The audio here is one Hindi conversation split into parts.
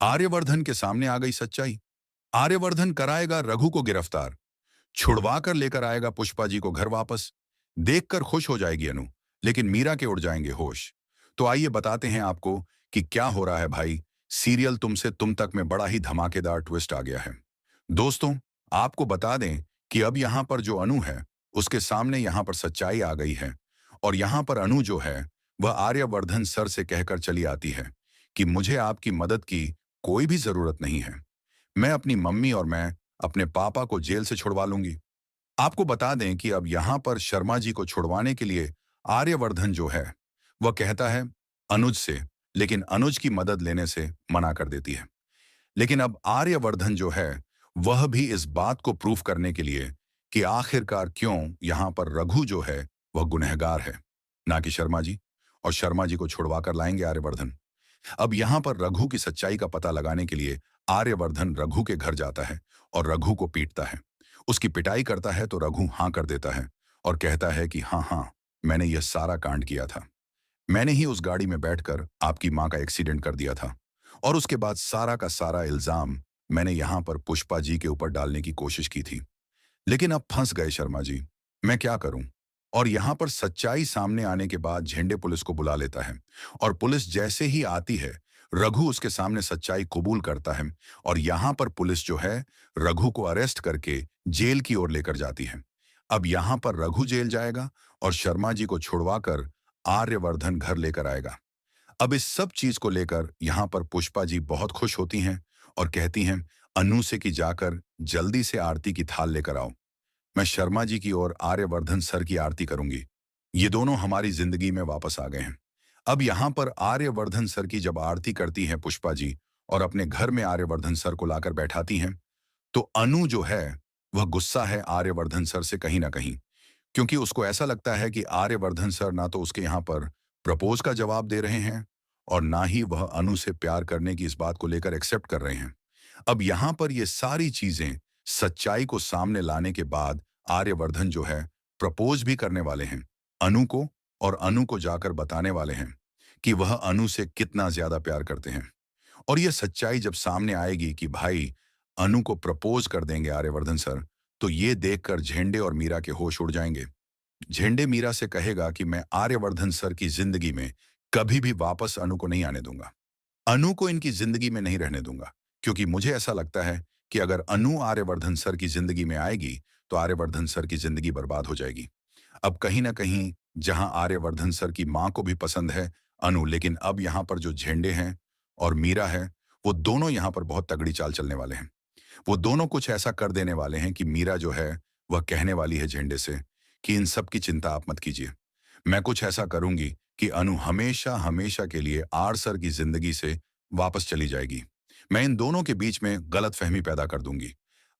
आर्यवर्धन के सामने आ गई सच्चाई। आर्यवर्धन कराएगा रघु को गिरफ्तार, छुड़वा कर लेकर आएगा पुष्पा जी को घर वापस। देखकर खुश हो जाएगी अनु, लेकिन मीरा के उड़ जाएंगे होश। तो आइए बताते हैं आपको कि क्या हो रहा है भाई। सीरियल तुमसे तुम तक में बड़ा ही धमाकेदार ट्विस्ट आ गया है। दोस्तों, आपको बता दें कि अब यहां पर जो अनु है, उसके सामने यहां पर सच्चाई आ गई है। और यहां पर अनु जो है, वह आर्यवर्धन सर से कहकर चली आती है कि मुझे आपकी मदद की कोई भी जरूरत नहीं है। मैं अपनी मम्मी और मैं अपने पापा को जेल से छुड़वा लूंगी। आपको बता दें कि अब यहां पर शर्मा जी को छुड़वाने के लिए आर्यवर्धन जो है, वह कहता है अनुज से, लेकिन अनुज की मदद लेने से मना कर देती है। लेकिन अब आर्यवर्धन जो है, वह भी इस बात को प्रूफ करने के लिए कि आखिरकार क्यों यहां पर रघु जो है, वह गुनहगार है, ना कि शर्मा जी। और शर्मा जी को छुड़वा कर लाएंगे आर्यवर्धन। अब यहां पर रघु की सच्चाई का पता लगाने के लिए आर्यवर्धन रघु के घर जाता है और रघु को पीटता है। उसकी पिटाई करता है तो रघु हाँ कर देता है और कहता है कि हाँ हाँ, मैंने यह सारा कांड किया था। मैंने ही उस गाड़ी में बैठकर आपकी मां का एक्सीडेंट कर दिया था। और उसके बाद सारा का सारा इल्जाम मैंने यहां पर पुष्पा जी के ऊपर डालने की कोशिश की थी। लेकिन अब फंस गए शर्मा जी, मैं क्या करूं। और यहां पर सच्चाई सामने आने के बाद झेंडे पुलिस को बुला लेता है। और पुलिस जैसे ही आती है, रघु उसके सामने सच्चाई कबूल करता है। और यहां पर पुलिस जो है, रघु को अरेस्ट करके जेल की ओर लेकर जाती है। अब यहां पर रघु जेल जाएगा और शर्मा जी को छुड़वाकर आर्यवर्धन घर लेकर आएगा। अब इस सब चीज को लेकर यहां पर पुष्पा जी बहुत खुश होती हैं और कहती हैं अनु से कि जाकर जल्दी से आरती की थाल लेकर आओ। मैं शर्मा जी की ओर आर्यवर्धन सर की आरती करूंगी। ये दोनों हमारी जिंदगी में वापस आ गए हैं। अब यहां पर आर्यवर्धन सर की जब आरती करती हैं पुष्पा जी और अपने घर में आर्यवर्धन सर को लाकर बैठाती हैं, तो अनु जो है, वह गुस्सा है आर्यवर्धन सर से कहीं ना कहीं। क्योंकि उसको ऐसा लगता है कि आर्यवर्धन सर ना तो उसके यहाँ पर प्रपोज का जवाब दे रहे हैं और ना ही वह अनु से प्यार करने की इस बात को लेकर एक्सेप्ट कर रहे हैं। अब यहाँ पर ये सारी चीजें सच्चाई को सामने लाने के बाद आर्यवर्धन जो है, प्रपोज भी करने वाले हैं अनु को। और अनु को जाकर बताने वाले हैं कि वह अनु से कितना ज्यादा प्यार करते हैं। और यह सच्चाई जब सामने आएगी कि भाई अनु को प्रपोज कर देंगे आर्यवर्धन सर, तो ये देखकर झेंडे और मीरा के होश उड़ जाएंगे। झेंडे मीरा से कहेगा कि मैं आर्यवर्धन सर की जिंदगी में कभी भी वापस अनु को नहीं आने दूंगा। अनु को इनकी जिंदगी में नहीं रहने दूंगा, क्योंकि मुझे ऐसा लगता है कि अगर अनु आर्यवर्धन सर की जिंदगी में आएगी तो आर्यवर्धन सर की जिंदगी बर्बाद हो जाएगी। अब कहीं ना कहीं जहां आर्यवर्धन सर की मां को भी पसंद है अनु, लेकिन अब यहां पर जो झेंडे हैं और मीरा है, वो दोनों यहां पर बहुत तगड़ी चाल चलने वाले हैं। वो दोनों कुछ ऐसा कर देने वाले हैं कि मीरा जो है, वह कहने वाली है झेंडे से कि इन सब की चिंता आप मत कीजिए। मैं कुछ ऐसा करूंगी कि अनु हमेशा हमेशा के लिए आर सर की जिंदगी से वापस चली जाएगी। मैं इन दोनों के बीच में गलतफहमी पैदा कर दूंगी।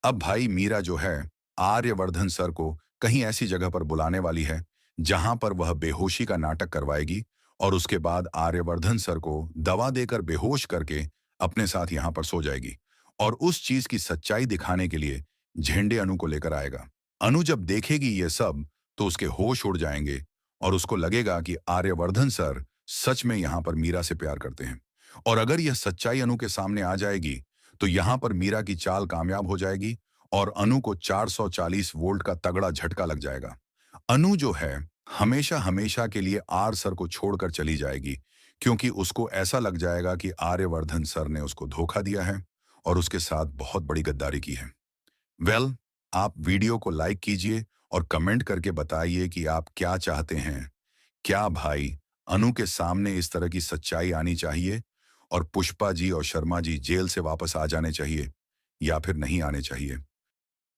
अब भाई मीरा जो है, आर्यवर्धन सर को कहीं ऐसी जगह पर बुलाने वाली है जहां पर वह बेहोशी का नाटक करवाएगी और उसके बाद आर्यवर्धन सर को दवा देकर बेहोश करके अपने साथ यहां पर सो जाएगी। और उस चीज की सच्चाई दिखाने के लिए झेंडे अनु को लेकर आएगा। अनु जब देखेगी ये सब, तो उसके होश उड़ जाएंगे और उसको लगेगा कि आर्यवर्धन सर सच में यहां पर मीरा से प्यार करते हैं। और अगर यह सच्चाई अनु के सामने आ जाएगी, तो यहां पर मीरा की चाल कामयाब हो जाएगी और अनु को 440 वोल्ट का तगड़ा झटका लग जाएगा। अनु जो है, हमेशा हमेशा के लिए आर सर को छोड़कर चली जाएगी, क्योंकि उसको ऐसा लग जाएगा कि आर्यवर्धन सर ने उसको धोखा दिया है और उसके साथ बहुत बड़ी गद्दारी की है। वेल, आप वीडियो को लाइक कीजिए और कमेंट करके बताइए कि आप क्या चाहते हैं। क्या भाई अनु के सामने इस तरह की सच्चाई आनी चाहिए और पुष्पा जी और शर्मा जी जेल से वापस आ जाने चाहिए, या फिर नहीं आने चाहिए?